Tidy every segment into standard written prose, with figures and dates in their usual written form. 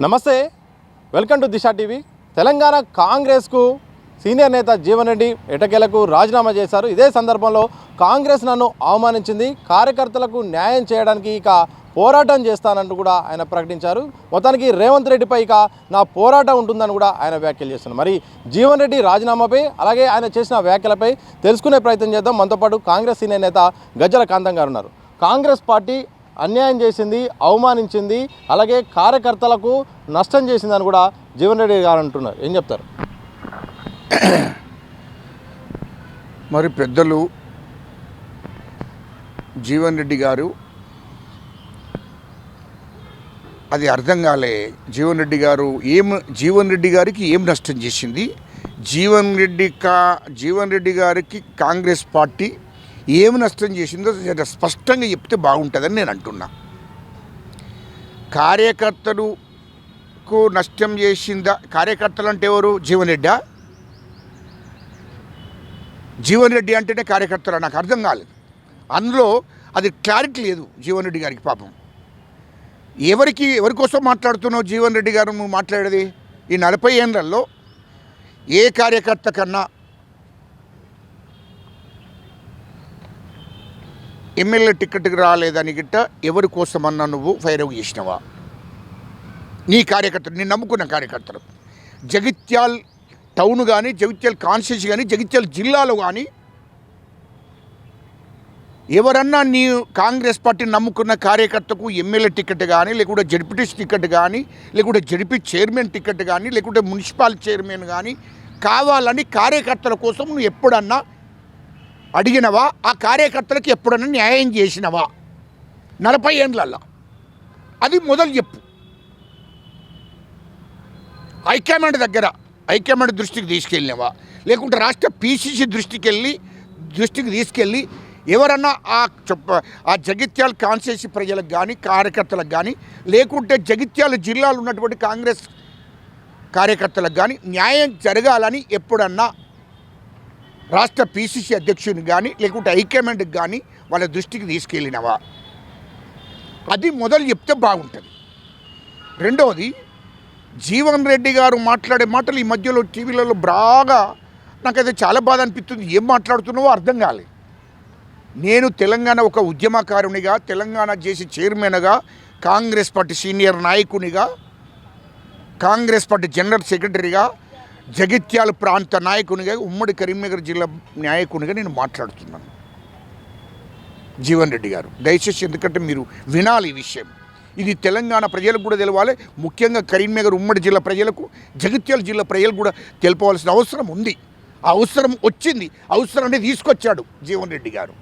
నమస్తే, welcome to Disha TV. Telangana కాంగ్రెస్కు senior నేత జీవన్ రెడ్డి ఎటకేలకు రాజీనామా చేశారు. ఇదే సందర్భంలో కాంగ్రెస్ నన్ను అవమానించింది, కార్యకర్తలకు న్యాయం చేయడానికి ఇక పోరాటం చేస్తానంటూ కూడా ఆయన ప్రకటించారు. మొత్తానికి రేవంత్ రెడ్డిపై ఇక నా పోరాటం ఉంటుందని కూడా ఆయన వ్యాఖ్యలు చేస్తున్నారు. మరి జీవన్ రెడ్డి రాజీనామాపై అలాగే ఆయన చేసిన వ్యాఖ్యలపై తెలుసుకునే ప్రయత్నం చేద్దాం. మనతో పాటు కాంగ్రెస్ సీనియర్ నేత గజ్జల కాంతం గారు ఉన్నారు. కాంగ్రెస్ పార్టీ అన్యాయం చేసింది, అవమానించింది, అలాగే కార్యకర్తలకు నష్టం చేసిందని కూడా జీవన్ రెడ్డి గారు అంటున్నారు. ఏం చెప్తారు? మరి పెద్దలు జీవన్ రెడ్డి గారు అది అర్థం కాలే. జీవన్ రెడ్డి గారికి ఏం నష్టం చేసింది, జీవన్ రెడ్డి గారికి కాంగ్రెస్ పార్టీ ఏమి నష్టం చేసిందో స్పష్టంగా చెప్తే బాగుంటుందని నేను అంటున్నా. కార్యకర్తలకు నష్టం చేసిందా? కార్యకర్తలు అంటే ఎవరు? జీవన్ రెడ్డి అంటేనే కార్యకర్తలు. నాకు అర్థం కాలేదు, అందులో అది క్లారిటీ లేదు జీవన్ రెడ్డి గారికి. పాపం ఎవరి కోసం మాట్లాడుతున్నావు జీవన్ రెడ్డి గారు? నువ్వు మాట్లాడేది ఈ 40 ఏళ్లలో ఏ కార్యకర్త కన్నా ఎమ్మెల్యే టికెట్కి రాలేదని గిట్ట ఎవరి కోసమన్నా నువ్వు ఫైర్ అవుట్ చేసినావా? నీ కార్యకర్తలు, నేను నమ్ముకున్న కార్యకర్తలు, జగిత్యాల్ టౌన్ కానీ, జగిత్యాల కాన్స్టిట్యూన్సీ కానీ, జగిత్యాల జిల్లాలో కానీ ఎవరన్నా నీ కాంగ్రెస్ పార్టీ నమ్ముకున్న కార్యకర్తకు ఎమ్మెల్యే టికెట్ కానీ, లేకుంటే జడ్పీటీసీ టికెట్ కానీ, లేకుంటే జడ్పీ చైర్మన్ టికెట్ కానీ, లేకుంటే మున్సిపల్ చైర్మన్ కానీ కావాలని కార్యకర్తల కోసం నువ్వు ఎప్పుడన్నా అడిగినవా? ఆ కార్యకర్తలకు ఎప్పుడన్నా న్యాయం చేసినవా 40 ఏళ్ళల్లో? అది మొదలు చెప్పు. హైకమాండ్ దృష్టికి తీసుకెళ్ళినవా? లేకుంటే రాష్ట్ర పీసీసీ దృష్టికి తీసుకెళ్ళి ఎవరన్నా ఆ జగిత్యాల కాన్స్టిట్యూన్సీ ప్రజలకు కానీ, కార్యకర్తలకు కానీ, లేకుంటే జగిత్యాల జిల్లాలో ఉన్నటువంటి కాంగ్రెస్ కార్యకర్తలకు కానీ న్యాయం జరగాలని ఎప్పుడన్నా రాష్ట్ర పీసీసీ అధ్యక్షుడిని కానీ, లేకుంటే హైకమాండ్కి కానీ వాళ్ళ దృష్టికి తీసుకెళ్ళినవా? అది మొదలు చెప్తే బాగుంటుంది. రెండవది, జీవన్ రెడ్డి గారు మాట్లాడే మాటలు ఈ మధ్యలో టీవీలలో బాగా నాకైతే చాలా బాధ అనిపిస్తుంది. ఏం మాట్లాడుతున్నావో అర్థం కాలేదు. నేను తెలంగాణ ఒక ఉద్యమకారునిగా, తెలంగాణ చేసి చైర్మన్గా, కాంగ్రెస్ పార్టీ సీనియర్ నాయకునిగా, కాంగ్రెస్ పార్టీ జనరల్ సెక్రటరీగా, జగిత్యాల ప్రాంత నాయకునిగా, ఉమ్మడి కరీంనగర్ జిల్లా నాయకునిగా నేను మాట్లాడుతున్నాను. జీవన్ రెడ్డి గారు దయచేసి, ఎందుకంటే మీరు వినాలి ఈ విషయం. ఇది తెలంగాణ ప్రజలకు కూడా తెలవాలి, ముఖ్యంగా కరీంనగర్ ఉమ్మడి జిల్లా ప్రజలకు, జగిత్యాల జిల్లా ప్రజలకు కూడా తెలపవలసిన అవసరం ఉంది. ఆ అవసరం వచ్చింది, అవసరాన్ని తీసుకొచ్చాడు జీవన్ రెడ్డి గారు.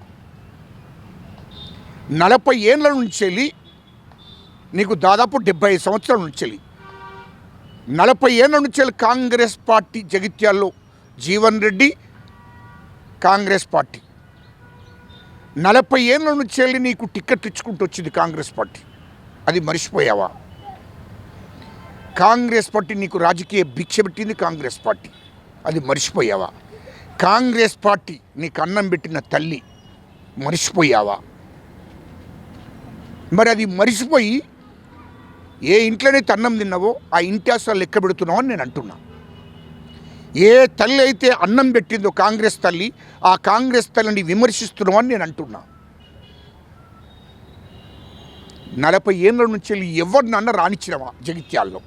40 ఏళ్ళ నుంచి వెళ్ళి, నీకు దాదాపు 75 సంవత్సరాల నుంచి వెళ్ళి, 40 ఏళ్ళ నుంచి వెళ్ళి కాంగ్రెస్ పార్టీ జగిత్యాల్లో జీవన్ రెడ్డి కాంగ్రెస్ పార్టీ 40 ఏళ్ళ నుంచి వెళ్ళి నీకు టికెట్ ఇచ్చుకుంటూ వచ్చింది కాంగ్రెస్ పార్టీ. అది మర్చిపోయావా? కాంగ్రెస్ పార్టీ నీకు రాజకీయ భిక్ష పెట్టింది కాంగ్రెస్ పార్టీ. అది మర్చిపోయావా? కాంగ్రెస్ పార్టీ నీకు అన్నం పెట్టిన తల్లి, మర్చిపోయావా? మరి అది మర్చిపోయి ఏ ఇంట్లోనైతే అన్నం తిన్నావో ఆ ఇంటి అసలు లెక్క పెడుతున్నావు అని నేను అంటున్నా. ఏ తల్లి అయితే అన్నం పెట్టిందో కాంగ్రెస్ తల్లి, ఆ కాంగ్రెస్ తల్లిని విమర్శిస్తున్నావు అని నేను అంటున్నా. 40 ఏళ్ళ నుంచి వెళ్ళి ఎవరినన్నా రానిచ్చినవా జగిత్యాల్లో?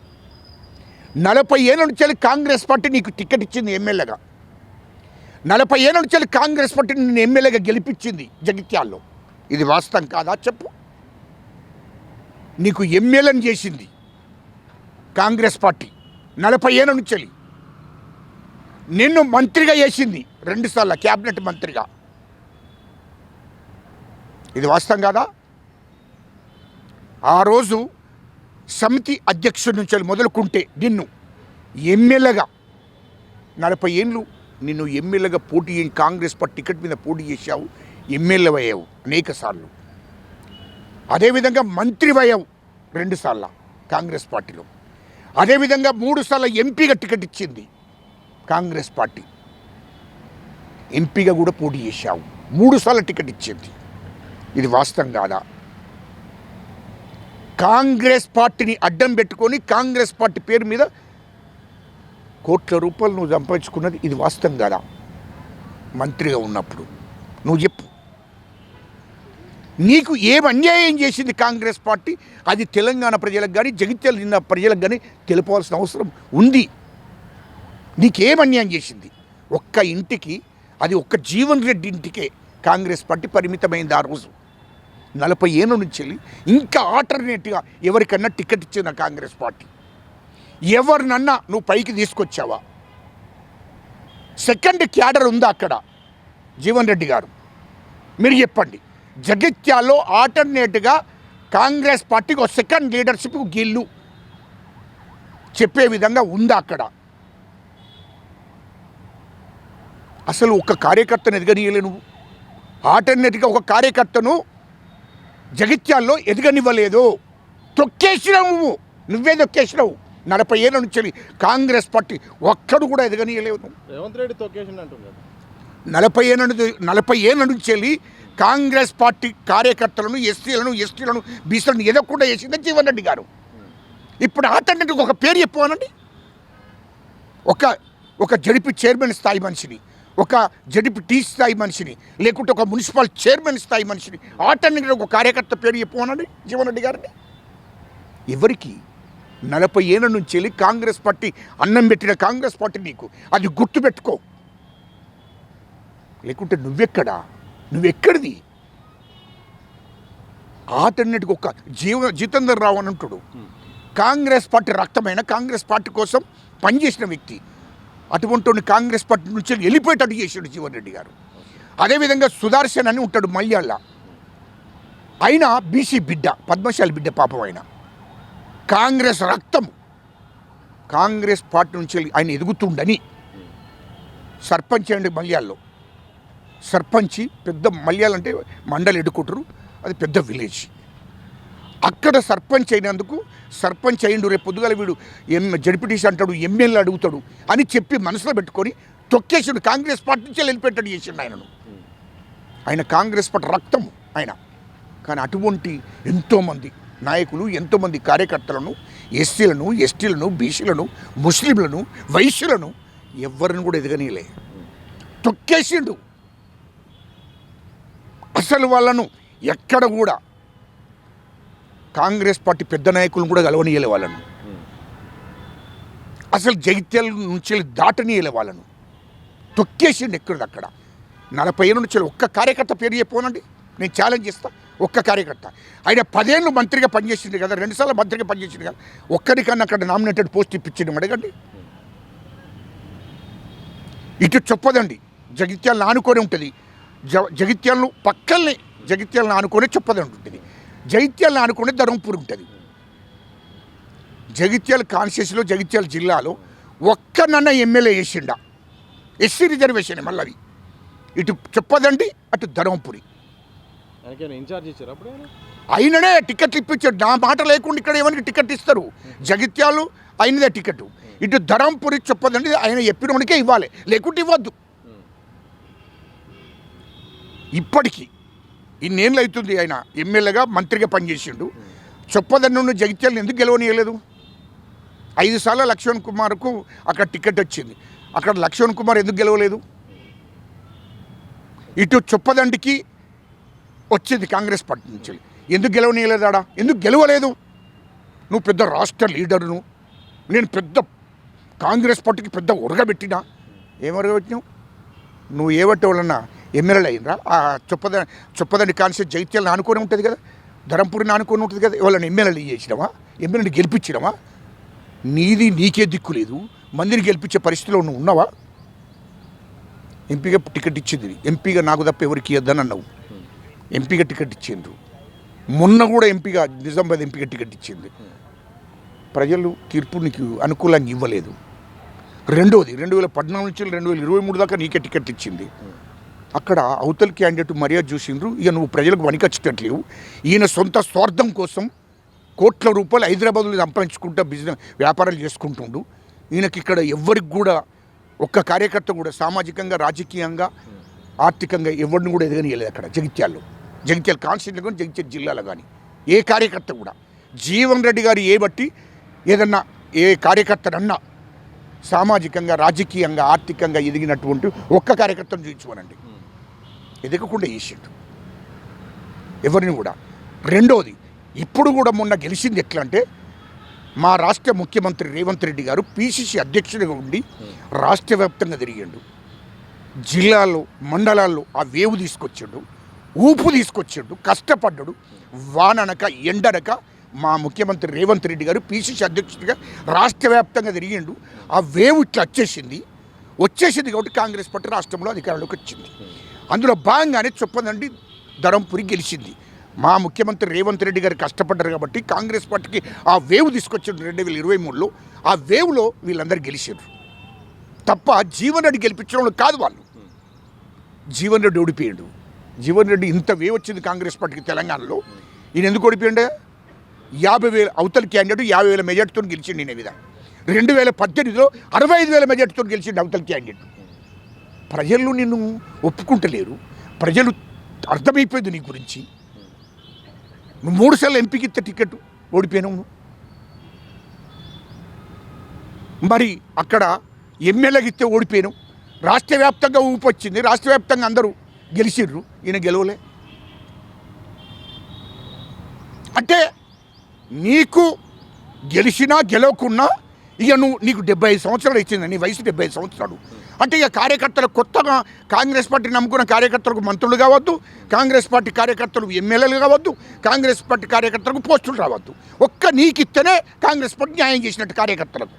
40 ఏళ్ళ నుంచి వెళ్ళి కాంగ్రెస్ పార్టీ నీకు టికెట్ ఇచ్చింది ఎమ్మెల్యేగా. 40 ఏళ్ళ నుంచి వెళ్ళి కాంగ్రెస్ పార్టీ నిన్ను ఎమ్మెల్యేగా గెలిపించింది జగిత్యాల్లో. ఇది వాస్తవం కాదా చెప్పు? నీకు ఎమ్మెల్యేని చేసింది కాంగ్రెస్ పార్టీ 40 ఏళ్ళ నుంచి వెళ్ళి. నిన్ను మంత్రిగా చేసింది 2 సార్లు క్యాబినెట్ మంత్రిగా. ఇది వాస్తవం కాదా? ఆ రోజు సమితి అధ్యక్షుడి నుంచి మొదలుకుంటే నిన్ను ఎమ్మెల్యేగా 40 ఏళ్ళు నిన్ను ఎమ్మెల్యేగా పోటీ చేసి కాంగ్రెస్ పార్టీ టికెట్ మీద పోటీ చేశావు, ఎమ్మెల్యే అయ్యావు అనేక సార్లు. అదేవిధంగా మంత్రి అయ్యావు 2 సార్లు కాంగ్రెస్ పార్టీలో. అదేవిధంగా 3 సార్లు ఎంపీగా టికెట్ ఇచ్చింది కాంగ్రెస్ పార్టీ. ఎంపీగా కూడా పోటీ చేశావు, 3 సార్లు టికెట్ ఇచ్చింది. ఇది వాస్తవం కాదా? కాంగ్రెస్ పార్టీని అడ్డం పెట్టుకొని కాంగ్రెస్ పార్టీ పేరు మీద కోట్ల రూపాయలు నువ్వు సంపాదించుకున్నది ఇది వాస్తవం కదా? మంత్రిగా ఉన్నప్పుడు నువ్వు చెప్పు, నీకు ఏం అన్యాయం చేసింది కాంగ్రెస్ పార్టీ? అది తెలంగాణ ప్రజలకు కానీ జగిత్యాల జిల్లా ప్రజలకు కానీ తెలుపవలసిన అవసరం ఉంది. నీకేం అన్యాయం చేసింది? ఒక్క ఇంటికి, అది ఒక్క జీవన్ రెడ్డి ఇంటికే కాంగ్రెస్ పార్టీ పరిమితమైంది ఆ రోజు. 40 ఏళ్ళ నుంచి వెళ్ళి ఇంకా ఆల్టర్నేట్గా ఎవరికన్నా టికెట్ ఇచ్చిన కాంగ్రెస్ పార్టీ ఎవరినన్నా నువ్వు పైకి తీసుకొచ్చావా? సెకండ్ క్యాడర్ ఉందా అక్కడ? జీవన్ రెడ్డి గారు మీరు చెప్పండి. జగిత్యాల్లో ఆల్టర్నేట్గా కాంగ్రెస్ పార్టీకి ఒక సెకండ్ లీడర్షిప్ గిల్లు చెప్పే విధంగా ఉందా అక్కడ? అసలు ఒక కార్యకర్తను ఎదగనీయలే నువ్వు. ఆల్టర్నేట్గా ఒక కార్యకర్తను జగిత్యాల్లో ఎదగనివ్వలేదు. తొక్కేసినావు, నువ్వే తొక్కేసినావు. 40 ఏళ్ళ నుంచి కాంగ్రెస్ పార్టీ ఒక్కడు కూడా ఎదగనీయలేవు. రేవంత్ రెడ్డి తొక్కేసిండు అంటున్నారు. 40 ఏళ్ళ నుంచి వెళ్ళి కాంగ్రెస్ పార్టీ కార్యకర్తలను ఎస్టీలను బీసీలను ఎదగకుండా చేసింది జీవన్ రెడ్డి గారు. ఇప్పుడు ఆల్టర్నేటివ్ ఒక పేరు చెప్పానండి. ఒక జడిపి చైర్మన్ స్థాయి మనిషిని, ఒక జడిపి టీ స్థాయి మనిషిని, లేకుంటే ఒక మున్సిపల్ చైర్మన్ స్థాయి మనిషిని ఆల్టర్నేటివ్ ఒక కార్యకర్త పేరు చెప్పానండి జీవన్ రెడ్డి గారిని. ఎవరికి? 40 ఏళ్ళ నుంచి వెళ్ళి కాంగ్రెస్ పార్టీ అన్నం పెట్టిన కాంగ్రెస్ పార్టీ నీకు అది గుర్తుపెట్టుకో. లేకుంటే నువ్వెక్కడిది? ఆల్టర్నేటివ్ ఒక జితేందర్ రావు అని అంటాడు. కాంగ్రెస్ పార్టీ రక్తమైన కాంగ్రెస్ పార్టీ కోసం పనిచేసిన వ్యక్తి. అటువంటి కాంగ్రెస్ పార్టీ నుంచి వెళ్ళిపోయేటట్టు చేశాడు జీవన్ రెడ్డి గారు. అదేవిధంగా సుదర్శన్ అని ఉంటాడు మల్యాళ్ళ. ఆయన బీసీ బిడ్డ, పద్మశాలి బిడ్డ పాపం. ఆయన కాంగ్రెస్ రక్తం. కాంగ్రెస్ పార్టీ నుంచి ఆయన ఎదుగుతుండని సర్పంచ్ అండి మల్యాల్లో. సర్పంచి పెద్ద మల్యాలంటే మండలి ఎడుకుంటారు, అది పెద్ద విలేజ్. అక్కడ సర్పంచ్ అయినందుకు సర్పంచ్ అయ్యిండు, రేపు పొద్దుగాల వీడు జడ్పీటీసీ అంటాడు, ఎమ్మెల్యే అడుగుతాడు అని చెప్పి మనసులో పెట్టుకొని తొక్కేసాడు. కాంగ్రెస్ పార్టీ నుంచి వెళ్ళిపెట్టాడు చేసిండు ఆయనను. ఆయన కాంగ్రెస్ పార్టీ రక్తం ఆయన. కానీ అటువంటి ఎంతోమంది నాయకులు, ఎంతోమంది కార్యకర్తలను, ఎస్సీలను, ఎస్టీలను, బీసీలను, ముస్లింలను, వైశ్యులను ఎవరిని కూడా ఎదగనీయలే. తొక్కేసిండు. అసలు వాళ్ళను ఎక్కడ కూడా కాంగ్రెస్ పార్టీ పెద్ద నాయకులను కూడా కలవనీయలే వాళ్ళను. అసలు జగిత్యాల నుంచి దాటనీయలే వాళ్ళను. తొక్కేసిండు ఎక్కడిదక్కడ. 40 ఏళ్ళ నుంచి ఒక్క కార్యకర్త పేరు చెప్పోనండి, నేను ఛాలెంజ్ చేస్తా. ఒక్క కార్యకర్త. ఆయన 10 ఏళ్ళు మంత్రిగా పనిచేసింది కదా, 2 సార్లు మంత్రిగా పనిచేసింది కదా, ఒక్కరికన్నా అక్కడ నామినేటెడ్ పోస్ట్ ఇప్పించింది అడగండి. ఇటు చెప్పదండి, జగిత్యాలను ఆనుకొని ఉంటుంది. జగిత్యాలను పక్కల్ని, జగిత్యాలను ఆనుకొని చెప్పదండి ఉంటుంది. జగిత్యాలను ఆనుకొని ధర్మపూర్ ఉంటుంది. జగిత్యాల కాన్స్టిట్యూన్సీలో, జగిత్యాల జిల్లాలో ఒక్కనన్న ఎమ్మెల్యే చేసిండా? ఎస్సీ రిజర్వేషన్ మళ్ళీ అది. ఇటు చెప్పదండి, అటు ధర్మపురి. ఇన్ఛార్జ్ ఇచ్చారు అప్పుడు అయిననే టికెట్లు ఇప్పించాడు. నా మాట లేకుండా ఇక్కడ ఏమని టికెట్ ఇస్తారు? జగిత్యాలు అయినదే టికెట్. ఇటు ధర్మపురి చెప్పదండి, ఆయన చెప్పినోడికే ఇవ్వాలి, లేకుంటే ఇవ్వద్దు. ఇప్పటికీ ఇన్నేళ్ళు అవుతుంది ఆయన ఎమ్మెల్యేగా, మంత్రిగా పనిచేసిండు. చొప్పదన్ను జగిత్యాలను ఎందుకు గెలవనీయలేదు? 5 సార్లు లక్ష్మణ్ కుమార్కు అక్కడ టికెట్ వచ్చింది. అక్కడ లక్ష్మణ్ కుమార్ ఎందుకు గెలవలేదు? ఇటు చొప్పదండికి వచ్చింది కాంగ్రెస్ పార్టీ నుంచి, ఎందుకు గెలవనీయలేదు? ఆడ ఎందుకు గెలవలేదు? నువ్వు పెద్ద రాష్ట్ర లీడరును, నేను పెద్ద కాంగ్రెస్ పార్టీకి పెద్ద ఉరగబెట్టినా. ఏం ఉరగబెట్టినావు? నువ్వు ఏవట్టే వాళ్ళన్నా ఎమ్మెల్యేలు అయినరా? ఆ చొప్పదండి కాన్స్టిట్యూన్సీ జగిత్యాలను ఆనుకొని ఉంటుంది కదా, ధర్మపురిని ఆనుకొని ఉంటుంది కదా. వాళ్ళని ఎమ్మెల్యేలు చేసినావా? ఎమ్మెల్యేని గెలిపించినావా? నీకే దిక్కు లేదు, మందిని గెలిపించే పరిస్థితిలో నువ్వు ఉన్నావా? ఎంపీగా టికెట్ ఇచ్చింది, ఎంపీగా నాకు తప్ప ఎవరికి ఇద్దని అన్నావు. ఎంపీగా టికెట్ ఇచ్చిండ్రు. మొన్న కూడా ఎంపీగా, నిజామాబాద్ ఎంపీగా టికెట్ ఇచ్చింది. ప్రజలు తీర్పు నీకు అనుకూలంగా ఇవ్వలేదు. రెండోది 2014 నుంచి 2023 దాకా నీకే టికెట్ ఇచ్చింది. అక్కడ అవతల క్యాండిడేట్ మర్యాద చూసిండ్రు. ఇక నువ్వు ప్రజలకు వణికొచ్చేటట్లేవు. ఈయన సొంత స్వార్థం కోసం కోట్ల రూపాయలు హైదరాబాద్లో సంపాదించుకుంటూ బిజినెస్ వ్యాపారాలు చేసుకుంటుండు. ఈయనకి ఇక్కడ ఎవ్వరికి కూడా, ఒక్క కార్యకర్త కూడా సామాజికంగా, రాజకీయంగా, ఆర్థికంగా ఎవరిని కూడా ఎదగనియలేదు అక్కడ జగిత్యాల్లో. జగిత్యాల కాన్స్టిట్యూన్సీలో కానీ, జగిత్యాల జిల్లాలో కానీ ఏ కార్యకర్త కూడా. జీవన్ రెడ్డి గారు బట్టి ఏదన్నా ఏ కార్యకర్తనన్నా సామాజికంగా రాజకీయంగా ఆర్థికంగా ఎదిగినటువంటి ఒక్క కార్యకర్తను చూపించుకోనండి, ఎదగకుండా చేసిండు ఎవరిని కూడా. రెండోది, ఇప్పుడు కూడా మొన్న గెలిచింది ఎట్లా అంటే మా రాష్ట్ర ముఖ్యమంత్రి రేవంత్ రెడ్డి గారు పిసిసి అధ్యక్షుడిగా ఉండి రాష్ట్ర వ్యాప్తంగా తిరిగిండు, జిల్లాల్లో మండలాల్లో ఆ వేవు తీసుకొచ్చిండు, ఊపు తీసుకొచ్చిండు, కష్టపడ్డాడు. వాననక ఎండనక మా ముఖ్యమంత్రి రేవంత్ రెడ్డి గారు పిసిసి అధ్యక్షుడిగా రాష్ట్ర వ్యాప్తంగా తిరిగిండు. ఆ వేవ్ ఇట్లా వచ్చేసింది కాబట్టి కాంగ్రెస్ పార్టీ రాష్ట్రంలో అధికారంలోకి వచ్చింది. అందులో భాగంగానే చొప్పదండి ధరంపురి గెలిచింది. మా ముఖ్యమంత్రి రేవంత్ రెడ్డి గారు కష్టపడ్డారు కాబట్టి కాంగ్రెస్ పార్టీకి ఆ వేవ్ తీసుకొచ్చారు 2023లో. ఆ వేవ్లో వీళ్ళందరూ గెలిచారు తప్ప జీవన్ రెడ్డి గెలిపించడం కాదు. వాళ్ళు జీవన్ రెడ్డి ఓడిపోయాడు. జీవన్ రెడ్డి ఇంత వేవ్ వచ్చింది కాంగ్రెస్ పార్టీకి తెలంగాణలో. ఈయన ఎందుకు ఓడిపోయాడు? 50,000 అవతల క్యాండిడేట్ 50,000 మెజార్టీతో గెలిచిండు. ఈయన విధంగా 2018లో 65,000 మెజార్టీతో గెలిచిండు అవతల క్యాండిడేట్. ప్రజలు నిన్ను ఒప్పుకుంటలేరు, ప్రజలు అర్థమైపోయింది నీ గురించి. నువ్వు 3 సార్లు ఎంపీకి ఇస్తే టికెట్ ఓడిపోయినావు. మరి అక్కడ ఎమ్మెల్యేకి ఇస్తే ఓడిపోయినావు. రాష్ట్ర వ్యాప్తంగా ఊపు వచ్చింది, రాష్ట్ర వ్యాప్తంగా అందరూ గెలిచిర్రు, ఈయన గెలవలే. అంటే నీకు గెలిచినా గెలవకున్నా ఇక నీకు 75 సంవత్సరాలు ఇచ్చింది, నీ వయసు 75 సంవత్సరాలు. అంటే ఇక కార్యకర్తలు కొత్తగా కాంగ్రెస్ పార్టీ నమ్ముకున్న కార్యకర్తలకు మంత్రులు కావద్దు, కాంగ్రెస్ పార్టీ కార్యకర్తలు ఎమ్మెల్యేలు కావద్దు, కాంగ్రెస్ పార్టీ కార్యకర్తలకు పోస్టులు రావద్దు. ఒక్క నీకిస్తేనే కాంగ్రెస్ పార్టీ న్యాయం చేసినట్టు కార్యకర్తలకు.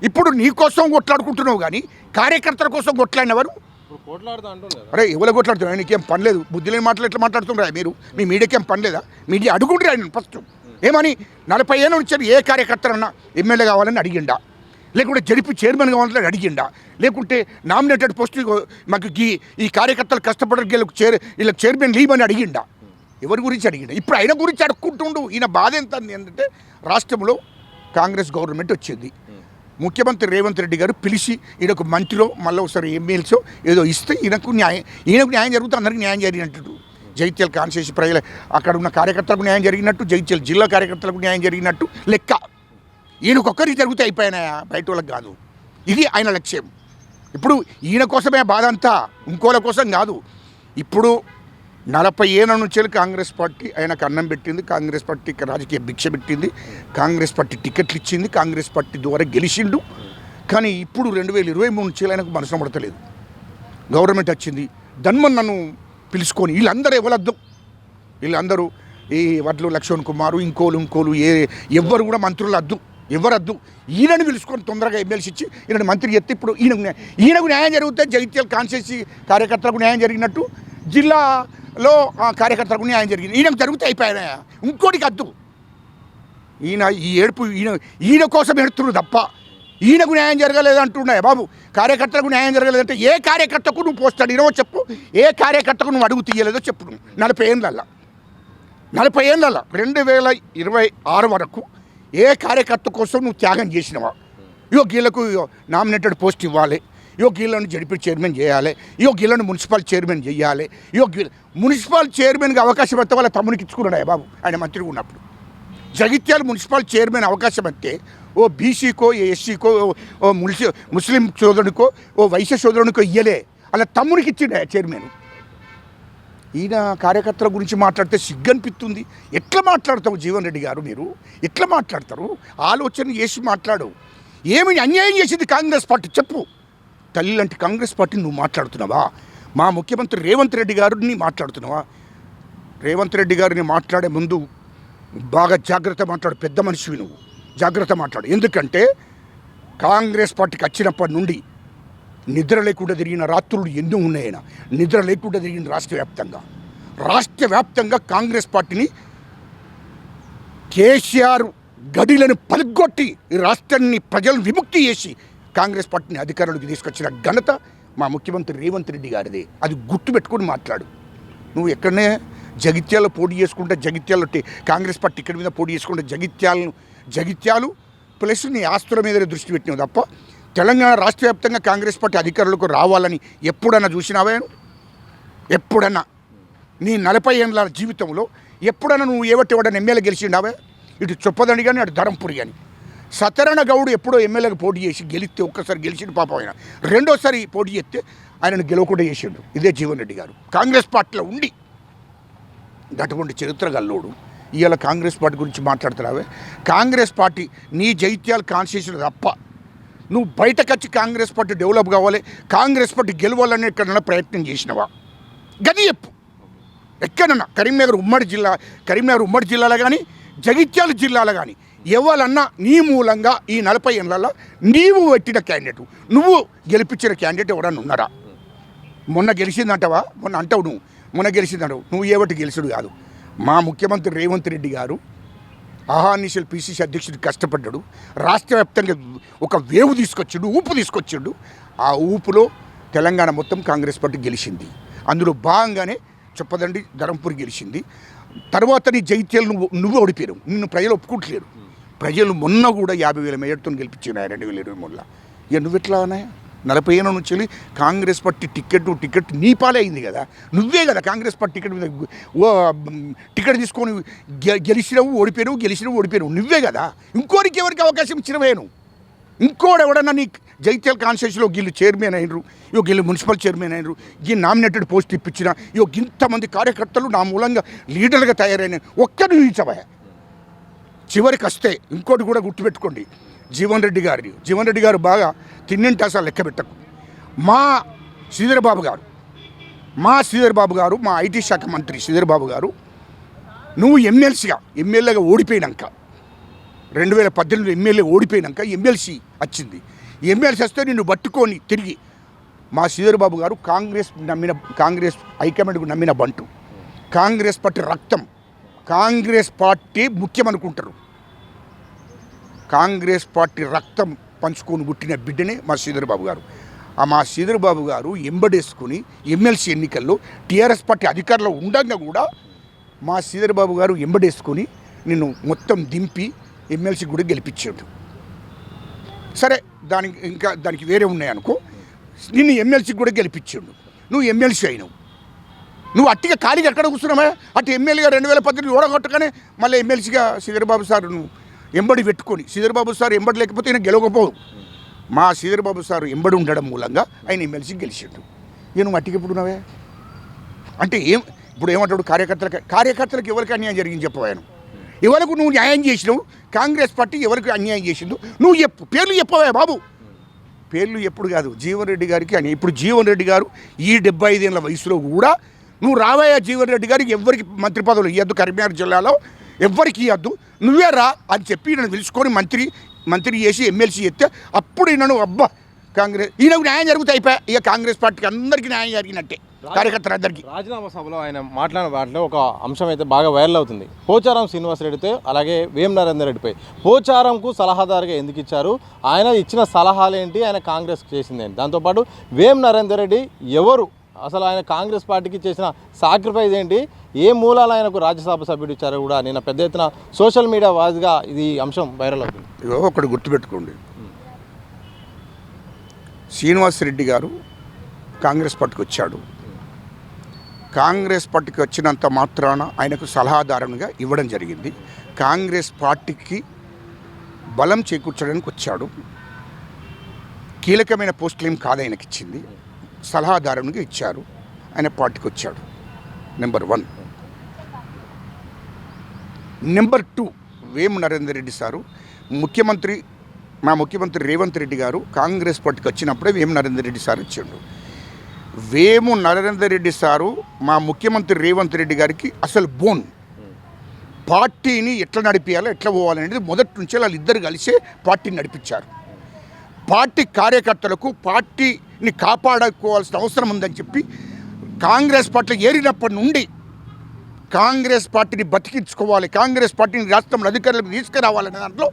ఇప్పుడు నీ కోసం కొట్లాడుకుంటున్నావు కానీ కార్యకర్తల కోసం కొట్లాడినవారు అరే ఎవరు కొట్లాడుతున్నారు? నీకేం పని లేదు, బుద్ధి లేని మాటలు ఎట్లా మాట్లాడుతున్నారా మీరు? మీ మీడియాకి ఏం పని లేదా? మీడియా అడుగుంటారు ఆయన ఫస్ట్ ఏమని 40 ఏళ్ళ నుంచి ఏ కార్యకర్తలన్నా ఎమ్మెల్యే కావాలని అడిగిండా, లేకుంటే జడిపి చైర్మన్ కావాలని అడిగిండా, లేకుంటే నామినేటెడ్ పోస్టు మాకు ఈ కార్యకర్తలు కష్టపడరు వీళ్ళకి చైర్మన్ లీమని అడిగిండా? ఎవరి గురించి అడిగిండా? ఇప్పుడు ఆయన గురించి అడుక్కుంటుండు. ఈయన బాధ ఎంత ఏంటంటే రాష్ట్రంలో కాంగ్రెస్ గవర్నమెంట్ వచ్చింది, ముఖ్యమంత్రి రేవంత్ రెడ్డి గారు పిలిచి ఈయనకు మంత్రిలో మళ్ళీ ఒకసారి ఎమ్మెల్సో ఏదో ఇస్తే ఈయనకు న్యాయం జరుగుతుంది, అందరికీ న్యాయం జరిగినట్టు. జగిత్యాల కాన్స్టిట్యూన్సీ ప్రజల అక్కడ ఉన్న కార్యకర్తలకు న్యాయం జరిగినట్టు, జగిత్యాల జిల్లా కార్యకర్తలకు న్యాయం జరిగినట్టు లెక్క. ఈయనకొక్కరికి జరిగితే అయిపోయినాయా, బయట వాళ్ళకి కాదు. ఇది ఆయన లక్ష్యం. ఇప్పుడు ఈయన కోసమే బాధ అంతా, ఇంకోళ్ళ కోసం కాదు. ఇప్పుడు 40 ఏళ్ళ నుంచి కాంగ్రెస్ పార్టీ ఆయనకు అన్నం పెట్టింది, కాంగ్రెస్ పార్టీకి రాజకీయ భిక్ష పెట్టింది, కాంగ్రెస్ పార్టీ టికెట్లు ఇచ్చింది, కాంగ్రెస్ పార్టీ ద్వారా గెలిచిండు. కానీ ఇప్పుడు 2023 నుంచి ఆయనకు మనసు పడతలేదు. గవర్నమెంట్ వచ్చింది, ధన్మన్ నన్ను పిలుచుకొని వీళ్ళందరూ ఎవరద్దు, వీళ్ళందరూ ఈ వడ్లు లక్ష్మణ్ కుమారు ఇంకోలు ఎవ్వరు కూడా మంత్రులు అద్దు, ఎవరద్దు. ఈయనను పిలుచుకొని తొందరగా ఎమ్మెల్సీ ఇచ్చి ఈయన మంత్రి చెప్తే ఇప్పుడు ఈయనకు న్యాయం జరిగితే జగిత్యాల కాన్స్టిట్యూన్సీ కార్యకర్తలకు న్యాయం జరిగినట్టు, జిల్లాలో కార్యకర్తలకు న్యాయం జరిగింది. ఈయనకు జరిగితే అయిపోయినా ఇంకోటికి అద్దు. ఈయన ఈ ఏడుపు ఈయన కోసం ఎడుతున్నారు తప్ప ఈయనకు న్యాయం జరగలేదు అంటున్నాయి బాబు. కార్యకర్తలకు న్యాయం జరగలేదంటే ఏ కార్యకర్తకు నువ్వు పోస్ట్ అడిగినావో చెప్పు, ఏ కార్యకర్తకు నువ్వు అడుగు తీయలేదో చెప్పు. 40 ఏళ్ళ 2026 వరకు ఏ కార్యకర్త కోసం నువ్వు త్యాగం చేసినవా? గీళ్ళకు నామినేటెడ్ పోస్ట్ ఇవ్వాలి, గీళ్ళను జడిపి చైర్మన్ చేయాలి, గీళ్ళను మున్సిపల్ చైర్మన్ చేయాలి, మున్సిపల్ చైర్మన్గా అవకాశం ఇస్తే వాళ్ళ తమ్మునికి ఇచ్చుకున్నాడు బాబు ఆయన మంత్రిగా ఉన్నప్పుడు. జగిత్యాల మున్సిపల్ చైర్మన్ అవకాశం ఇస్తే ఓ బీసీకో ఎస్సీకో ఓ ముస్లిం సోదరునికో ఓ వైశ్య సోదరునికో ఇయ్యలే, అలా తమ్మునికి ఇచ్చిండే చైర్మన్. ఈయన కార్యకర్తల గురించి మాట్లాడితే సిగ్గనిపిస్తుంది. ఎట్లా మాట్లాడతావు జీవన్ రెడ్డి గారు? మీరు ఎట్లా మాట్లాడతారు? ఆలోచన చేసి మాట్లాడు. ఏమి అన్యాయం చేసింది కాంగ్రెస్ పార్టీ చెప్పు. తల్లి లాంటి కాంగ్రెస్ పార్టీని నువ్వు మాట్లాడుతున్నావా? మా ముఖ్యమంత్రి రేవంత్ రెడ్డి గారిని మాట్లాడుతున్నావా? రేవంత్ రెడ్డి గారిని మాట్లాడే ముందు బాగా జాగ్రత్త మాట్లాడు, పెద్ద మనిషివి నువ్వు, జాగ్రత్త మాట్లాడు. ఎందుకంటే కాంగ్రెస్ పార్టీకి వచ్చినప్పటి నుండి నిద్ర లేకుండా తిరిగిన రాత్రులు ఎన్నో ఉన్నాయన, నిద్ర లేకుండా తిరిగిన రాష్ట్ర వ్యాప్తంగా కాంగ్రెస్ పార్టీని కేసీఆర్ గడిలను పలుగొట్టి ఈ రాష్ట్రాన్ని ప్రజలను విముక్తి చేసి కాంగ్రెస్ పార్టీని అధికారంలోకి తీసుకొచ్చిన ఘనత మా ముఖ్యమంత్రి రేవంత్ రెడ్డి గారిదే. అది గుర్తుపెట్టుకొని మాట్లాడు. నువ్వు ఎక్కడనే జగిత్యాలలో పోటీ చేసుకుంటే, జగిత్యాల కాంగ్రెస్ పార్టీ టికెట్ మీద పోటీ చేసుకుంటే జగిత్యాలు ప్లస్ నీ ఆస్తుల మీద దృష్టి పెట్టినావు తప్ప తెలంగాణ రాష్ట్ర వ్యాప్తంగా కాంగ్రెస్ పార్టీ అధికారులకు రావాలని ఎప్పుడన్నా చూసినావా? ఎప్పుడన్నా నీ 40 ఏళ్ళ జీవితంలో ఎప్పుడన్నా నువ్వు ఎవడన్నా ఎమ్మెల్యే గెలిచిండావా? ఇటు చొప్పదండి కానీ అటు ధరంపురి కానీ. సత్యనారాయణ గౌడ్ ఎప్పుడో ఎమ్మెల్యేగా పోటీ చేసి గెలిస్తే ఒక్కసారి గెలిచిండు పాపం ఆయన. రెండోసారి పోటీ చేస్తే ఆయనను గెలవకుండా చేసిండు ఇదే జీవన్ రెడ్డి గారు. కాంగ్రెస్ పార్టీలో ఉండి అటువంటి చరిత్ర గల్లోడు ఇవాళ కాంగ్రెస్ పార్టీ గురించి మాట్లాడుతున్నావే. కాంగ్రెస్ పార్టీ నీ జైత్యాల కాన్స్టిట్యూషన్ తప్ప నువ్వు బయటకు వచ్చి కాంగ్రెస్ పార్టీ డెవలప్ కావాలి, కాంగ్రెస్ పార్టీ గెలవాలని ఎక్కడన్నా ప్రయత్నం చేసినవా? గది చెప్పు. ఎక్కడన్నా కరీంనగర్ ఉమ్మడి జిల్లాలో కానీ జగిత్యాల జిల్లాలో కానీ ఎవరన్నా నీ మూలంగా ఈ 40 ఏళ్ళలో నీవు పెట్టిన క్యాండిడేట్, నువ్వు గెలిపించిన క్యాండిడేట్ ఎవరన్నా ఉన్నారా? మొన్న గెలిచిందంటావా? మొన్న గెలిచిందంటావు. నువ్వు ఏవటి గెలిచుడు కాదు. మా ముఖ్యమంత్రి రేవంత్ రెడ్డి గారు అహానిషల్ పిసిసి అధ్యక్షుడు కష్టపడ్డాడు. రాష్ట్ర వ్యాప్తంగా ఒక వేవ్ తీసుకొచ్చిండు, ఊపు తీసుకొచ్చిండు. ఆ ఊపులో తెలంగాణ మొత్తం కాంగ్రెస్ పార్టీ గెలిచింది. అందులో భాగంగానే చొప్పదండి ధరంపూర్ గెలిచింది. తర్వాత నీ జైత్యాలు నువ్వు ఓడిపోయావు. నిన్ను ప్రజలు ఒప్పుకుంటలేరు. ప్రజలు మొన్న కూడా 50,000 మేయర్తో గెలిపించిన 2023లో. ఇక నువ్వెట్లా ఉన్నాయా? 40 ఏళ్ళ నుంచి వెళ్ళి కాంగ్రెస్ పార్టీ టికెట్ నీ పాలే అయింది కదా. నువ్వే కదా కాంగ్రెస్ పార్టీ టికెట్ తీసుకొని గెలిచినవు ఓడిపోయావు నువ్వే కదా. ఇంకోరికి ఎవరికి అవకాశం ఇచ్చినవేను? ఇంకోడు ఎవడన్నా నీ జైత్యాల కాన్స్టిట్యూన్సీలో గిల్లు చైర్మన్ అయినరు, గిల్లు మున్సిపల్ చైర్మన్ అయినరు, ఈ నామినేటెడ్ పోస్ట్ ఇప్పించిన ఇంతమంది కార్యకర్తలు నా మూలంగా లీడర్గా తయారైన ఒక్కరు చూపించవా? చివరికి వస్తే ఇంకోటి కూడా గుర్తుపెట్టుకోండి. జీవన్ రెడ్డి గారు బాగా తిన్నింటి అసలు లెక్క పెట్టకు. మా శ్రీధర్ బాబు గారు మా ఐటీ శాఖ మంత్రి శ్రీధర్ బాబు గారు నువ్వు ఎమ్మెల్యేగా ఓడిపోయినాక 2018 ఎమ్మెల్యే ఓడిపోయినాక ఎమ్మెల్సీ వచ్చింది. ఎమ్మెల్సీ వస్తే నిన్ను పట్టుకొని తిరిగి మా శ్రీధర్ బాబు గారు కాంగ్రెస్ హైకమాండ్కు నమ్మిన బంటు, కాంగ్రెస్ పార్టీ రక్తం, కాంగ్రెస్ పార్టీ ముఖ్యం అనుకుంటారు. కాంగ్రెస్ పార్టీ రక్తం పంచుకొని పుట్టిన బిడ్డనే మా శ్రీధర్ బాబు గారు. మా శ్రీధర్ బాబు గారు ఎంబడేసుకుని ఎమ్మెల్సీ ఎన్నికల్లో టీఆర్ఎస్ పార్టీ అధికారంలో ఉండగా కూడా మా శ్రీధర్ బాబు గారు ఎంబడేసుకొని నిన్ను మొత్తం దింపి ఎమ్మెల్సీ కూడా గెలిపించాడు. సరే దానికి వేరే ఉన్నాయనుకో, నిన్ను ఎమ్మెల్సీకి కూడా గెలిపించాడు. నువ్వు ఎమ్మెల్సీ అయినావు. నువ్వు అట్టిగా ఖాళీగా ఎక్కడ కూర్చున్నావా? అటు ఎమ్మెల్యేగా 2018 ఓడగొట్టగానే మళ్ళీ ఎమ్మెల్సీగా శ్రీధర్ బాబు సార్ నువ్వు ఎంబడి పెట్టుకొని, శ్రీధర్ బాబు సార్ ఎంబడి లేకపోతే ఆయన గెలవకపోవు. మా శ్రీధర్ బాబు సార్ ఎంబడి ఉండడం మూలంగా ఆయన ఎమ్మెల్సీకి గెలిచిండు. నువ్వు అట్టిగా ఎప్పుడున్నావే అంటే ఇప్పుడు ఏమంటాడు? కార్యకర్తలకు ఎవరికి అన్యాయం జరిగింది చెప్పవాను. ఎవరికి నువ్వు న్యాయం చేసినావు? కాంగ్రెస్ పార్టీ ఎవరికి అన్యాయం చేసిందో నువ్వు పేర్లు చెప్పవా బాబు. పేర్లు ఎప్పుడు కాదు. జీవన్ రెడ్డి గారికి అని ఇప్పుడు జీవన్ రెడ్డి గారు ఈ 75 ఏళ్ళ వయసులో కూడా నువ్వు రావయ్యా జీవన్ రెడ్డి గారికి ఎవరికి మంత్రి పదవులు ఇవ్వద్దు, కరీంనగర్ జిల్లాలో ఎవ్వరికి ఇవ్వద్దు, నువ్వే రా అని చెప్పి నన్ను పిలుచుకొని మంత్రి చేసి ఎమ్మెల్సీ చేస్తే అప్పుడు ఈయనను అబ్బా కాంగ్రెస్ ఈయనకు న్యాయం జరుగుతాయి అయిపోయా. ఇక కాంగ్రెస్ పార్టీకి అందరికీ న్యాయం జరిగినట్టే, కార్యకర్తలందరికీ. రాజీనామా సభలో ఆయన మాట్లాడిన వాటిలో ఒక అంశం అయితే బాగా వైరల్ అవుతుంది. పోచారం శ్రీనివాసరెడ్డితో అలాగే వేం నరేందర్ రెడ్డిపై. పోచారంకు సలహాదారుగా ఎందుకు ఇచ్చారు, ఆయన ఇచ్చిన సలహాలు ఏంటి, ఆయన కాంగ్రెస్ చేసింది ఏంటి, దాంతోపాటు వేం నరేందర్ రెడ్డి ఎవరు, అసలు ఆయన కాంగ్రెస్ పార్టీకి చేసిన సాక్రిఫైస్ ఏంటి, ఏ మూలాలు ఆయనకు రాజ్యసభ సభ్యుడు ఇచ్చారో కూడా నిన్న పెద్ద ఎత్తున సోషల్ మీడియా వాజ్గా ఇది అంశం వైరల్ అవుతుంది. ఒకటి గుర్తుపెట్టుకోండి, శ్రీనివాసరెడ్డి గారు కాంగ్రెస్ పార్టీకి వచ్చాడు. కాంగ్రెస్ పార్టీకి వచ్చినంత మాత్రాన ఆయనకు సలహాదారునిగా ఇవ్వడం జరిగింది. కాంగ్రెస్ పార్టీకి బలం చేకూర్చడానికి వచ్చాడు. కీలకమైన పోస్టులు ఏం కాదు ఆయనకి ఇచ్చింది, సలహాదారునిగా ఇచ్చారు. ఆయన పార్టీకి వచ్చాడు. నెంబర్ 1. నెంబర్ 2, వేం నరేందర్ రెడ్డి సారు మా ముఖ్యమంత్రి రేవంత్ రెడ్డి గారు కాంగ్రెస్ పార్టీకి వచ్చినప్పుడే వేం నరేందర్ రెడ్డి సార్ ఇచ్చాడు. వేము నరేందర్ రెడ్డి సారు మా ముఖ్యమంత్రి రేవంత్ రెడ్డి గారికి అసలు బోన్, పార్టీని ఎట్లా నడిపించాలో ఎట్లా పోవాలనేది మొదటి నుంచే వాళ్ళిద్దరు కలిసే పార్టీని నడిపించారు. పార్టీ కార్యకర్తలకు పార్టీని కాపాడుకోవాల్సిన అవసరం ఉందని చెప్పి కాంగ్రెస్ పార్టీలో ఏరినప్పటి నుండి కాంగ్రెస్ పార్టీని బతికించుకోవాలి, కాంగ్రెస్ పార్టీని రాష్ట్రంలో అధికారులకు తీసుకురావాలనే దాంట్లో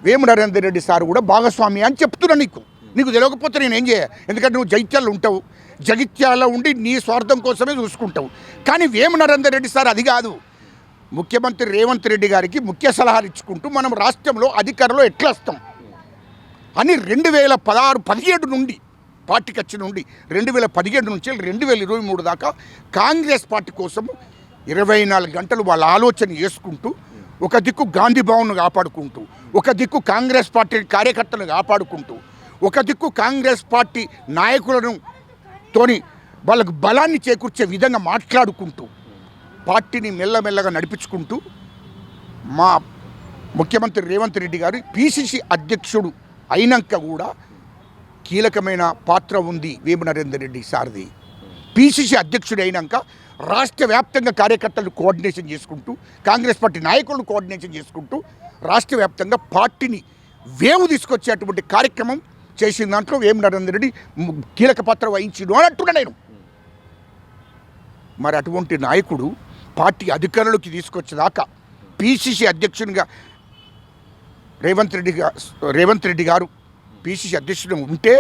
వేము నరేందర్ రెడ్డి సార్ కూడా భాగస్వామి అని చెప్తున్నా. నీకు తెలియకపోతే నేను ఏం చేయాలి? ఎందుకంటే నువ్వు జగిత్యాలలో ఉంటావు, జగిత్యాలలో ఉండి నీ స్వార్థం కోసమే చూసుకుంటావు. కానీ వేము నరేందర్ రెడ్డి సార్ అది కాదు. ముఖ్యమంత్రి రేవంత్ రెడ్డి గారికి ముఖ్య సలహాలు ఇచ్చుకుంటూ మనం రాష్ట్రంలో అధికారంలో ఎట్లా వస్తాం అని 2017 నుండి పార్టీకి వచ్చి నుండి 2017 నుంచి 2023 దాకా కాంగ్రెస్ పార్టీ కోసం 24 గంటలు వాళ్ళ ఆలోచన చేసుకుంటూ ఒక దిక్కు గాంధీ భవన్ను కాపాడుకుంటూ, ఒక దిక్కు కాంగ్రెస్ పార్టీ కార్యకర్తలను కాపాడుకుంటూ, ఒక దిక్కు కాంగ్రెస్ పార్టీ నాయకులను తోని వాళ్ళకు బలాన్ని చేకూర్చే విధంగా మాట్లాడుకుంటూ పార్టీని మెల్లమెల్లగా నడిపించుకుంటూ మా ముఖ్యమంత్రి రేవంత్ రెడ్డి గారు పిసిసి అధ్యక్షుడు అయినాక కూడా కీలకమైన పాత్ర ఉంది వేము నరేందర్ రెడ్డి సార్ది. పిసిసి అధ్యక్షుడు అయినాక రాష్ట్ర వ్యాప్తంగా కార్యకర్తలను కోఆర్డినేషన్ చేసుకుంటూ, కాంగ్రెస్ పార్టీ నాయకులను కోఆర్డినేషన్ చేసుకుంటూ రాష్ట్ర వ్యాప్తంగా పార్టీని వేవు తీసుకొచ్చేటువంటి కార్యక్రమం చేసిన దాంట్లో వేము నరేందర్ రెడ్డి కీలక పాత్ర వహించిండు అని అంటున్నా నేను. మరి అటువంటి నాయకుడు పార్టీ అధికారంలోకి తీసుకొచ్చేదాకా పిసిసి అధ్యక్షునిగా రేవంత్ రెడ్డి గారు పిసిసి అధ్యక్షుడు ఉంటే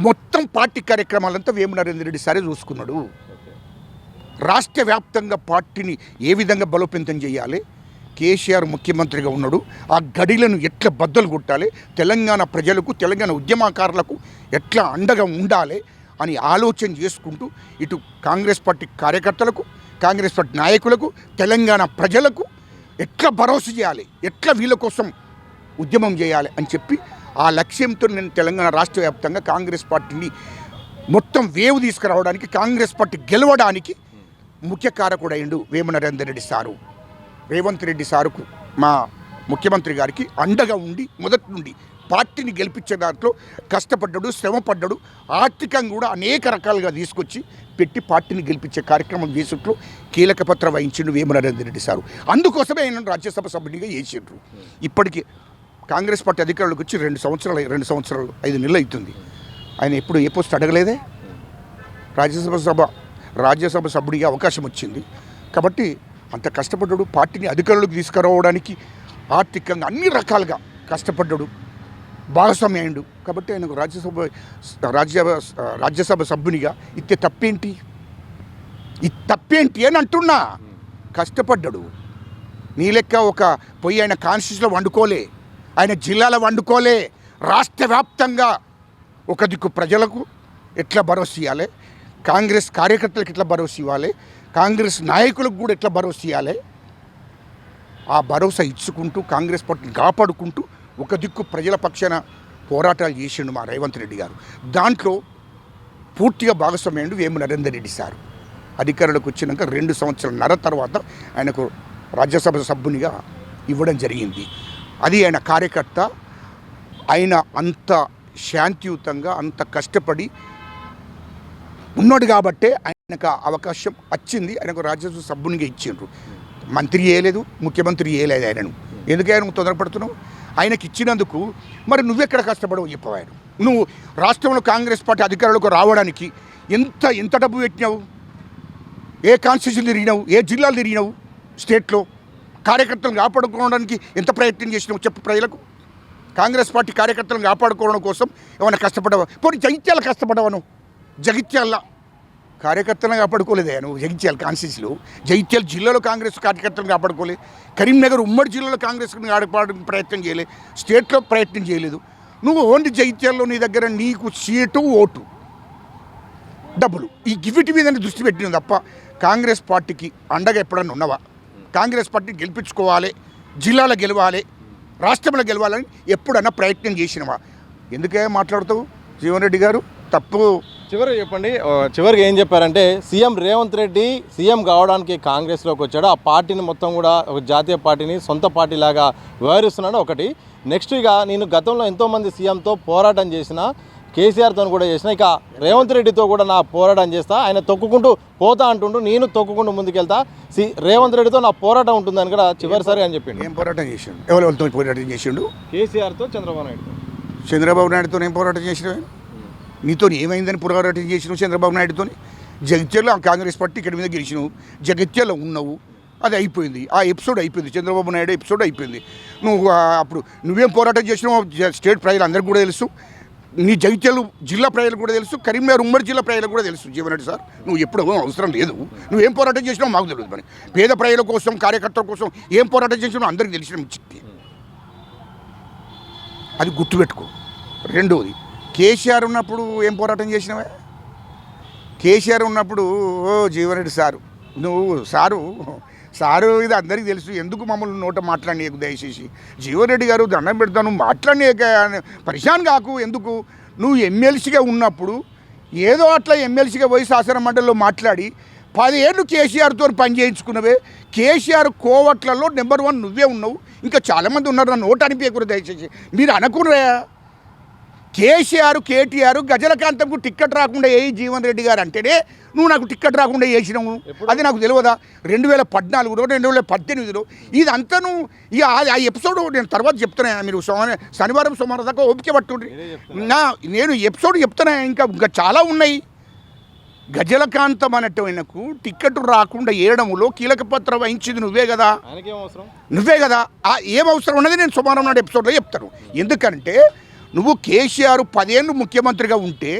మొత్తం పార్టీ కార్యక్రమాలంతా వేము నరేందర్ రెడ్డి సరే చూసుకున్నాడు. రాష్ట్ర వ్యాప్తంగా పార్టీని ఏ విధంగా బలోపేతం చేయాలి, కేసీఆర్ ముఖ్యమంత్రిగా ఉన్నాడు, ఆ గడిలను ఎట్లా బద్దలు కొట్టాలి, తెలంగాణ ప్రజలకు తెలంగాణ ఉద్యమకారులకు ఎట్లా అండగా ఉండాలి అని ఆలోచన చేసుకుంటూ ఇటు కాంగ్రెస్ పార్టీ కార్యకర్తలకు, కాంగ్రెస్ పార్టీ నాయకులకు, తెలంగాణ ప్రజలకు ఎట్లా భరోసా చేయాలి, ఎట్లా వీళ్ళ కోసం ఉద్యమం చేయాలి అని చెప్పి ఆ లక్ష్యంతో నేను తెలంగాణ రాష్ట్ర వ్యాప్తంగా కాంగ్రెస్ పార్టీని మొత్తం వేవ్ తీసుకురావడానికి, కాంగ్రెస్ పార్టీ గెలవడానికి ముఖ్య కారకుడైండు వేము నరేందర్ రెడ్డి సారు. రేవంత్ రెడ్డి సారుకు మా ముఖ్యమంత్రి గారికి అండగా ఉండి మొదటి నుండి పార్టీని గెలిపించే దాంట్లో కష్టపడ్డాడు, శ్రమపడ్డాడు, ఆర్థికంగా కూడా అనేక రకాలుగా తీసుకొచ్చి పెట్టి పార్టీని గెలిపించే కార్యక్రమం చేసుకుంటూ కీలక పాత్ర వహించిండు వేము నరేందర్ రెడ్డి సారు. అందుకోసమే ఆయన రాజ్యసభ సభ్యునిగా చేసిండ్రు. ఇప్పటికీ కాంగ్రెస్ పార్టీ అధికారులకు వచ్చి 2 సంవత్సరాలు 5 నెలలు అవుతుంది. ఆయన ఎప్పుడు ఏ పోస్ట్ అడగలేదే. రాజ్యసభ సభ్యుడిగా అవకాశం వచ్చింది కాబట్టి అంత కష్టపడ్డాడు, పార్టీని అధికారులకు తీసుకురావడానికి ఆర్థికంగా అన్ని రకాలుగా కష్టపడ్డాడు, భాగస్వామి అయ్యిండు. కాబట్టి ఆయనకు రాజ్యసభ సభ్యునిగా ఇచ్చే తప్పేంటి అని అంటున్నా. కష్టపడ్డాడు. నీ లెక్క ఒక పోయి ఆయన కాన్స్టిట్యూషన్లో వండుకోలే, ఆయన జిల్లాలో వండుకోలే, రాష్ట్ర వ్యాప్తంగా ఒక దిక్కు ప్రజలకు ఎట్లా భరోసా ఇవ్వాలి, కాంగ్రెస్ కార్యకర్తలకు ఎట్లా భరోసా ఇవ్వాలి, కాంగ్రెస్ నాయకులకు కూడా ఎట్లా భరోసా ఇవ్వాలి, ఆ భరోసా ఇచ్చుకుంటూ కాంగ్రెస్ పార్టీని కాపాడుకుంటూ ఒక దిక్కు ప్రజల పక్షాన పోరాటాలు చేసిండు మా రేవంత్ రెడ్డి గారు. దాంట్లో పూర్తిగా భాగస్వామ్యం వేము నరేందర్ రెడ్డి సారు. అధికారులకు వచ్చినాక 2 సంవత్సరాలన్నర తర్వాత ఆయనకు రాజ్యసభ సభ్యునిగా ఇవ్వడం జరిగింది. అది ఆయన కార్యకర్త. ఆయన అంత శాంతియుతంగా అంత కష్టపడి ఉన్నాడు కాబట్టే ఆయనకు అవకాశం వచ్చింది. ఆయనకు రాజ్యసభ సభ్యునిగా ఇచ్చిండ్రు. మంత్రి చేయలేదు, ముఖ్యమంత్రి చేయలేదు ఆయనను. ఎందుకు ఆయన తొందరపడుతున్నావు? ఆయనకి ఇచ్చినందుకు మరి నువ్వెక్కడ కష్టపడవు చెప్పవు. ఆయన నువ్వు రాష్ట్రంలో కాంగ్రెస్ పార్టీ అధికారులకు రావడానికి ఎంత డబ్బు పెట్టినావు, ఏ కాన్స్టిట్యూషన్ తిరిగినావు, ఏ జిల్లాలు తిరిగినావు, స్టేట్లో కార్యకర్తలను కాపాడుకోవడానికి ఎంత ప్రయత్నం చేసినావు చెప్పు ప్రజలకు. కాంగ్రెస్ పార్టీ కార్యకర్తలను కాపాడుకోవడం కోసం ఏమైనా కష్టపడవా? పోనీ జగిత్యాల కష్టపడవా? నువ్వు జగిత్యాల కార్యకర్తలను కాపాడుకోలేదే నువ్వు. జగిత్యాల కాన్స్టిట్యూన్సీలో జగిత్యాల జిల్లాలో కాంగ్రెస్ కార్యకర్తలను కాపాడుకోలే, కరీంనగర్ ఉమ్మడి జిల్లాలో కాంగ్రెస్ని కాపాడు ప్రయత్నం చేయలే, స్టేట్లో ప్రయత్నం చేయలేదు. నువ్వు ఓన్లీ జగిత్యాల్లో నీ దగ్గర నీకు సీటు, ఓటు, డబ్బులు ఈ గిఫ్ట్ మీద దృష్టి పెట్టిన తప్ప కాంగ్రెస్ పార్టీకి అండగా ఎప్పుడన్నా ఉన్నవా? కాంగ్రెస్ పార్టీని గెలిపించుకోవాలి, జిల్లాలో గెలవాలి, రాష్ట్రంలో గెలవాలని ఎప్పుడన్నా ప్రయత్నం చేసినవా? ఎందుకే మాట్లాడుతావు జీవన్ రెడ్డి గారు? తప్పు. చివరికి చెప్పండి, చివరికి ఏం చెప్పారంటే సీఎం రేవంత్ రెడ్డి సీఎం కావడానికి కాంగ్రెస్లోకి వచ్చాడు, ఆ పార్టీని మొత్తం కూడా ఒక జాతీయ పార్టీని సొంత పార్టీ లాగా వ్యవహరిస్తున్నాడు ఒకటి. నెక్స్ట్ ఇక నేను గతంలో ఎంతోమంది సీఎంతో పోరాటం చేసిన, కేసీఆర్తో కూడా చేసిన, ఇక రేవంత్ రెడ్డితో కూడా నా పోరాటం చేస్తా, ఆయన తొక్కుకుంటూ పోతా అంటుంటూ నేను తొక్కుకుంటూ ముందుకెళ్తా, రేవంత్ రెడ్డితో నా పోరాటం ఉంటుందని కూడా చివరిసారి అని చెప్పిండు. ఏం పోరాటం చేసిండు? ఎవరితో పోరాటం చేసిండు? కేసీఆర్తో, చంద్రబాబు నాయుడుతో ఏం పోరాటం చేసిన? నీతో ఏమైందని పోరాటం చేసినావు చంద్రబాబు నాయుడుతో? జగిత్యాల్లో కాంగ్రెస్ పార్టీ ఇక్కడ మీద గెలిచినావు, జగిత్యాల్లో ఉన్నావు, అది అయిపోయింది, ఆ ఎపిసోడ్ అయిపోయింది, చంద్రబాబు నాయుడు ఎపిసోడ్ అయిపోయింది. నువ్వు అప్పుడు నువ్వేం పోరాటం చేసినావు స్టేట్ ప్రజలందరికీ కూడా తెలుసు, నీ జగిత్యాలు జిల్లా ప్రజలకు కూడా తెలుసు, కరీంనగర్ ఉమ్మడి జిల్లా ప్రజలకు కూడా తెలుసు. జీవన్ రెడ్డి సార్ నువ్వు ఎప్పుడు అవసరం లేదు, నువ్వేం పోరాటం చేసినావు మాకు తెలియదు. మరి పేద ప్రజల కోసం, కార్యకర్తల కోసం ఏం పోరాటం చేసినావు అందరికీ తెలిసిన చిక్కి, అది గుర్తుపెట్టుకో. రెండోది, కేసీఆర్ ఉన్నప్పుడు ఏం పోరాటం చేసినావా? కేసీఆర్ ఉన్నప్పుడు జీవన్ రెడ్డి సారు, నువ్వు సారు ఇది అందరికీ తెలుసు, ఎందుకు మమ్మల్ని నోట మాట్లాడనీయకు దయచేసి. జీవన్ రెడ్డి గారు దండం పెడతాను, మాట్లాడనీయక, పరిశాన్ కాకు. ఎందుకు? నువ్వు ఎమ్మెల్సీగా ఉన్నప్పుడు ఏదో అట్లా ఎమ్మెల్సీగా పోయి శాసన మండలిలో మాట్లాడి 10 ఏళ్ళు కేసీఆర్తో పని చేయించుకున్నవే. కేసీఆర్ కోవట్లలో నెంబర్ 1 నువ్వే ఉన్నావు, ఇంకా చాలామంది ఉన్నారు. నన్ను నోట అనిపించకూడదు దయచేసి. మీరు అనుకున్నారా? కేసీఆర్, కేటీఆర్ గజలకాంతంకు టిక్కెట్ రాకుండా ఏ జీవన్ రెడ్డి గారు అంటేనే నువ్వు నాకు టిక్కెట్ రాకుండా వేసినావు. అది నాకు తెలియదా? 2014లో 2018లో ఇదంతా నువ్వు ఇక ఆ ఎపిసోడ్ నేను తర్వాత చెప్తున్నా. మీరు శనివారం సోమవారం దాకా ఓపిక పట్టుండ్రి. నేను ఎపిసోడ్ చెప్తున్నా, ఇంకా చాలా ఉన్నాయి. గజలకాంతం అనేటకు టిక్కెట్ రాకుండా ఏడములో కీలక పాత్ర వహించింది నువ్వే కదా. నువ్వే కదా. ఏం అవసరం ఉన్నది నేను సోమవారం నాడు ఎపిసోడ్లో చెప్తాను. ఎందుకంటే నువ్వు కేసీఆర్ 10 ఏళ్ళు ముఖ్యమంత్రిగా ఉంటే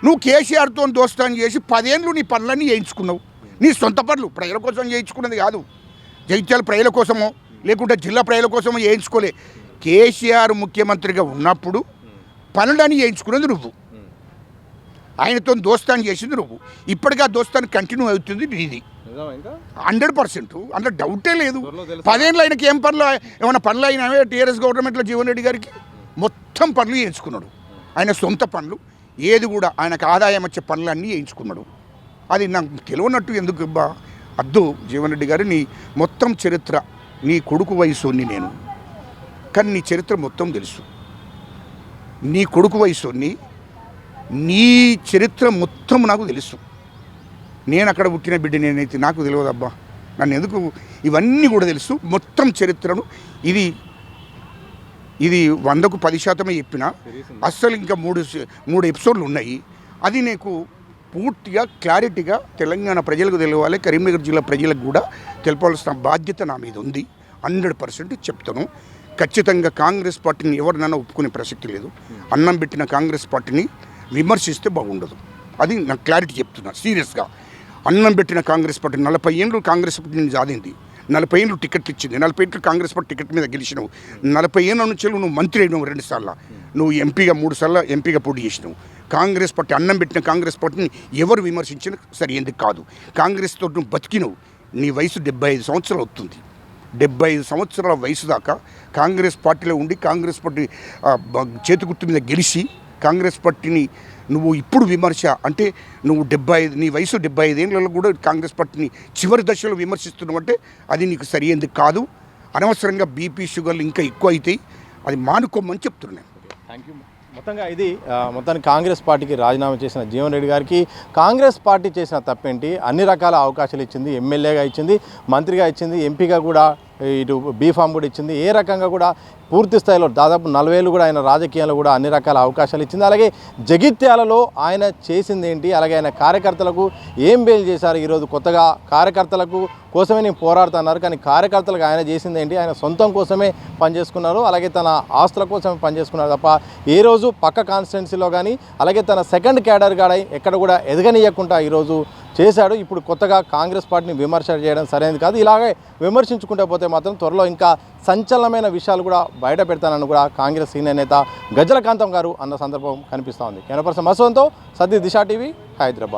నువ్వు కేసీఆర్తో దోస్తాను చేసి 10 ఏళ్ళు నీ పనులన్నీ చేయించుకున్నావు. నీ సొంత పనులు ప్రజల కోసం చేయించుకున్నది కాదు. జగిత్యాల ప్రజల కోసమో లేకుంటే జిల్లా ప్రజల కోసమో చేయించుకోలే. కేసీఆర్ ముఖ్యమంత్రిగా ఉన్నప్పుడు పనులని చేయించుకున్నది నువ్వు. ఆయనతో దోస్తాను చేసింది నువ్వు. ఇప్పటికీ ఆ దోస్తాను కంటిన్యూ అవుతుంది నీది 100%. అందులో డౌటే లేదు. 10 ఏళ్ళు ఆయనకి ఏం పనులు, ఏమైనా పనులు అయినావే టీఆర్ఎస్ గవర్నమెంట్లో జీవన్ రెడ్డి గారికి? మొత్తం పనులు చేయించుకున్నాడు. ఆయన సొంత పనులు ఏది కూడా ఆయనకు ఆదాయం వచ్చే పనులన్నీ చేయించుకున్నాడు. అది నాకు తెలియనట్టు ఎందుకు బా అద్దు జీవన్ రెడ్డి గారు. నీ మొత్తం చరిత్ర, నీ కొడుకు వయసుని నేను, కానీ నీ చరిత్ర మొత్తం తెలుసు. నీ కొడుకు వయసుని, నీ చరిత్ర మొత్తం నాకు తెలుసు. నేను అక్కడ పుట్టిన బిడ్డ నేనైతే నాకు తెలియదబ్బా. నన్ను ఎందుకు ఇవన్నీ కూడా తెలుసు మొత్తం చరిత్రను. ఇది 100కు 10% చెప్పిన. అస్సలు ఇంకా మూడు ఎపిసోడ్లు ఉన్నాయి. అది నీకు పూర్తిగా క్లారిటీగా తెలంగాణ ప్రజలకు తెలవాలి, కరీంనగర్ జిల్లా ప్రజలకు కూడా తెలపాల్సిన బాధ్యత నా మీద ఉంది. 100% చెప్తాను. ఖచ్చితంగా కాంగ్రెస్ పార్టీని ఎవరినైనా ఒప్పుకునే ప్రసక్తి లేదు. అన్నం పెట్టిన కాంగ్రెస్ పార్టీని విమర్శిస్తే బాగుండదు. అది నాకు క్లారిటీ చెప్తున్నా సీరియస్గా. అన్నం పెట్టిన కాంగ్రెస్ పార్టీ 40 ఏళ్ళు కాంగ్రెస్ పార్టీని సాధింది. 40 ఏళ్ళు టికెట్లు ఇచ్చింది. 40 ఏళ్ళు కాంగ్రెస్ పార్టీ టికెట్ మీద గెలిచినావు. 40 ఏళ్ళ నుంచి నువ్వు మంత్రి అయినావు 2 సార్లు. నువ్వు ఎంపీగా 3 సార్లు ఎంపీగా పోటీ చేసినావు. కాంగ్రెస్ పార్టీ అన్నం పెట్టిన కాంగ్రెస్ పార్టీని ఎవరు విమర్శించినా సరే ఎందుకు కాదు. కాంగ్రెస్తో నువ్వు బతికినవు. నీ వయసు 75 సంవత్సరాలు అవుతుంది. 75 సంవత్సరాల వయసు దాకా కాంగ్రెస్ పార్టీలో ఉండి కాంగ్రెస్ పార్టీ చేతిగుర్తు మీద గెలిచి కాంగ్రెస్ పార్టీని నువ్వు ఇప్పుడు విమర్శ అంటే నువ్వు 75, నీ వయసు 75 ఏళ్ళలో కూడా కాంగ్రెస్ పార్టీని చివరి దశలో విమర్శిస్తున్నావు అంటే అది నీకు సరియేందుకు కాదు. అనవసరంగా బీపీ షుగర్లు ఇంకా ఎక్కువ అవుతాయి. అది మానుకోమని చెప్తున్నాను. Thank you. మొత్తంగా ఇది మొత్తానికి కాంగ్రెస్ పార్టీకి రాజీనామా చేసిన జీవన్ రెడ్డి గారికి కాంగ్రెస్ పార్టీ చేసిన తప్పేంటి? అన్ని రకాల అవకాశాలు ఇచ్చింది. ఎమ్మెల్యేగా ఇచ్చింది, మంత్రిగా ఇచ్చింది, ఎంపీగా కూడా ఇటు బీఫామ్ కూడా ఇచ్చింది. ఏ రకంగా కూడా పూర్తి స్థాయిలో దాదాపు 40 ఏళ్ళు కూడా ఆయన రాజకీయాల్లో కూడా అన్ని రకాల అవకాశాలు ఇచ్చింది. అలాగే జగిత్యాలలో ఆయన చేసింది ఏంటి, అలాగే ఆయన కార్యకర్తలకు ఏం బేలు చేశారు? ఈరోజు కొత్తగా కార్యకర్తలకు కోసమే నేను పోరాడుతున్నారు, కానీ కార్యకర్తలకు ఆయన చేసింది ఏంటి? ఆయన సొంతం కోసమే పనిచేసుకున్నారు, అలాగే తన ఆస్తుల కోసమే పనిచేసుకున్నారు తప్ప ఏ రోజు పక్క కాన్స్టిట్యున్సీలో కానీ అలాగే తన సెకండ్ క్యాడర్ గాడై ఎక్కడ కూడా ఎదగనీయకుండా ఈరోజు చేశాడు. ఇప్పుడు కొత్తగా కాంగ్రెస్ పార్టీని విమర్శ చేయడం సరైనది కాదు. ఇలాగే విమర్శించుకుంటూ పోతే మాత్రం త్వరలో ఇంకా సంచలనమైన విషయాలు కూడా బయట పెడతానని కూడా కాంగ్రెస్ సీనియర్ నేత గజలకాంతం గారు అన్న సందర్భం కనిపిస్తూ ఉంది. కెమెరా పర్సన్ మసూద్తో సతీష్, దిశ టీవీ, హైదరాబాద్.